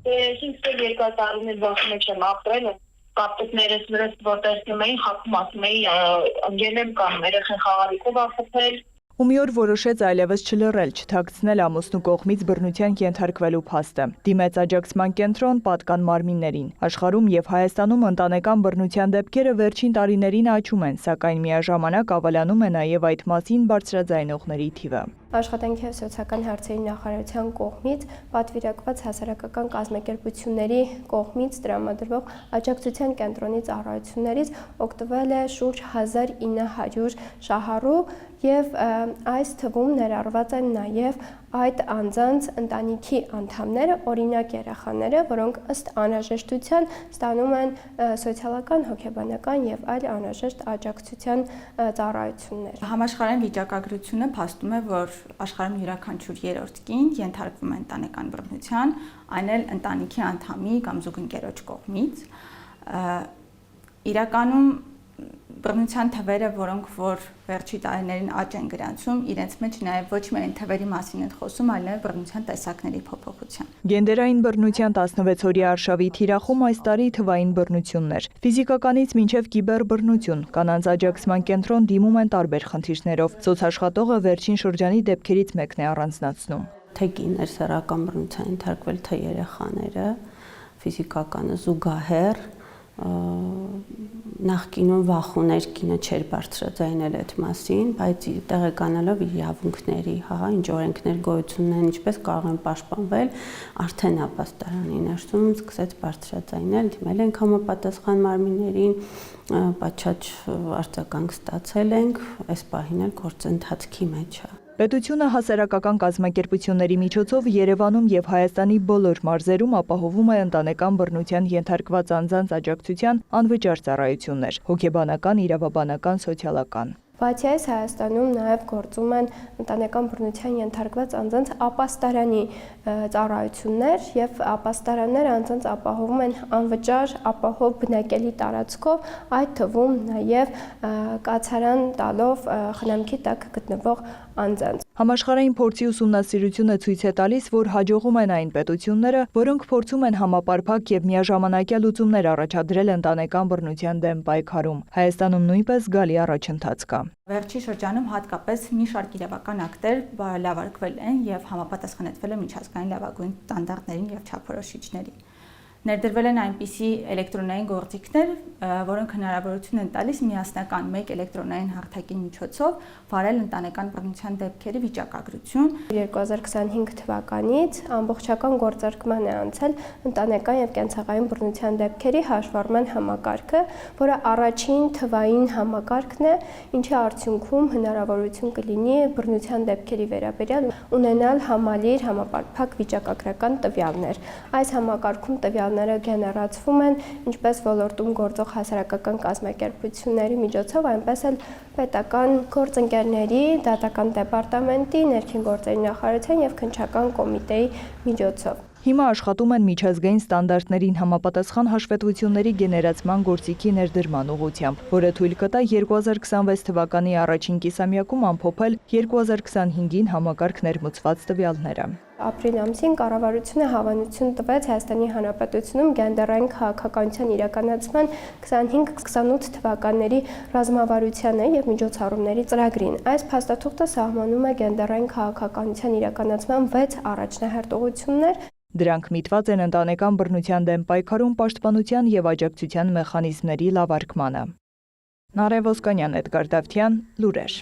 5 տարիներ բախում եմ ապրել, կապտուկներս վրս որտեսնում էին, խապում ասում էի, ընկել եմ կամ երեխեն խաղալիքով ապրել։ Ու մի օր որոշեց այլևս չլռել, չթաքցնել ամուսնու կողմից բռնության ենթարկվելու փաստը։ Դիմեց աջակցման կենտրոն պատկան մարմիններին։ Աշխարհում եւ Հայաստանում ընտանեկան բռնության դեպքերը վերջին տարիներին աճում են, սակայն միաժամանակ ավելանում է նաեւ այդ մասին բարձրաձայնողների թիվը։ Աշխատանքի և սոցիալական հարցերի նախարարության կողմից պատվիրակված հասարակական կազմակերպությունների կողմից տրամադրվող աջակցության կենտրոնի ծառայություններից օգտվել է շուրջ 1900 շահառու և այս թվում ներառված են նաև այդ անձանց ընտանիքի անդամները, օրինակ երեխաները, որոնք ըստ անհրաժեշտության ստանում են սոցիալական, հոգեբանական և այլ անհրաժեշտ աջակցության ծառայություններ։ Համաշխարհային վիճակագրությունը փաստում է, որ աշխարհում յուրաքանչյուր երրորդ կին ենթարկվում է ընտանեկան բռնության, այն էլ ընտանիքի անդամի կամ զուգընկերոջ կողմից։ Իրականում բռնության թվերը, որոնք որ վերջի տարիներին աճ են գրանցում, իրենց մեջ նաև ոչ միայն թվերի մասին են խոսում, այլ նաև բռնության տեսակների փոփոխության։ Գենդերային բռնության 16-օրյա արշավի թիրախում այս տարի թվային բռնություններ։ Ֆիզիկականից մինչև կիբերբռնություն, կանանց աջակցման կենտրոն դիմում են տարբեր խնդիրներով։ Սոցաշխատողը վերջին շրջանի դեպքերից մեկն է առանձնացնում։ Թե կիներ սեռական բռնության ենթարկվել, թե երեխաները, ֆիզիկականը զուգահեռ նախկինում վախուներ կինը չէր բարձրաձայնել այդ մասին, բայց տեղեկանալով իր իրավունքների, ինչ օրենքներ գոյություն ունեն, ինչպես կարող են պաշտպանվել, արդեն ապաստարանի ներսում սկսեց բարձրաձայնել, դիմել ենք համապատասխան մարմիններին, պատշաճ արձագանք ստացել ենք, այս պահին էլ գործընթացքի մեջ է։ Պետությունը հասարակական կազմակերպությունների միջոցով Երևանում եւ Հայաստանի բոլոր մարզերում ապահովում է ընտանեկան բռնության ենթարկված անձանց աջակցության անվճար ծառայություններ՝ հոգեբանական, իրավաբանական, սոցիալական։ Բացի այս, Հայաստանում նաև գործում են ընտանեկան բռնության ենթարկված անձանց ապաստարանի ծառայություններ եւ ապաստարանները անձանց ապահովում են անվճար ապահով բնակելի տարածքով, այդ թվում նաև կացարան տալով խնամքի տակ գտնվող անձանց։ Համաշխարհային փորձի ուսումնասիրությունը ցույց է տալիս, որ հաջողում են այն պետությունները, որոնք փորձում են համապարփակ եւ միաժամանակյա լուծումներ առաջադրել ընտանեկան բռնության դեմ պայքարում։ Հայաստանում նույնպես զգալի առաջընթաց կա։ Վերջի շրջանում հատկապես մի շարք իրավական ակտեր լավարկվել են եւ համապատասխանեցվել են միջազգային լավագույն ստանդարտներին եւ չափորոշիչներին։ Ներդրվել են այնպիսի էլեկտրոնային գործիքներ, որոնք հնարավորություն են տալիս միասնական մեկ էլեկտրոնային հարթակի միջոցով վարել ընտանեկան բռնության դեպքերի վիճակագրություն։ 2025 թվականից ամբողջական գործարկման է անցել ընտանեկան եւ կենցաղային բռնության դեպքերի հաշվառման համակարգը, որը առաջին թվային համակարգն է, ինչի արդյունքում հնարավորություն կլինի բռնության դեպքերի վերաբերյալ ունենալ համալիր համապարփակ վիճակագրական տվյալներ։ Այս համակարգում տվյալները գեներացվում են ինչպես ոլորտում գործող հասարակական կազմակերպությունների միջոցով, այնպես էլ պետական գործընկերների, դատական դեպարտամենտի, ներքին գործերի նախարարության եւ քննչական կոմիտեի միջոցով։ Հիմա աշխատում են միջազգային ստանդարտներին համապատասխան հաշվետվությունների գեներացման գործիքի ներդրման ուղղությամբ, որը թույլ կտա 2026 թվականի առաջին կիսամյակում ամփոփել 2025-ին համակարգ ներմուծված տվյալները։ Ապրիլ ամսին կառավարությունը հավանություն տվեց Հայաստանի Հանրապետությունում գենդերային քաղաքականության իրականացման 25-28 թվականների ռազմավարությանը եւ միջոցառումների ծրագրին։ Այս փաստաթուղթը սահմանում է գենդերային քաղաքականության իրականացման 6 առաջնահերթ ուղղություններ։ Դրանք միտված են ընտանեկան բռնության դեմ պայքարում պաշտպանության եւ աջակցության մեխանիզմների լավարկմանը։ Նարէ Ոսկանյան, Էդգար Դավթյան, լուրեր։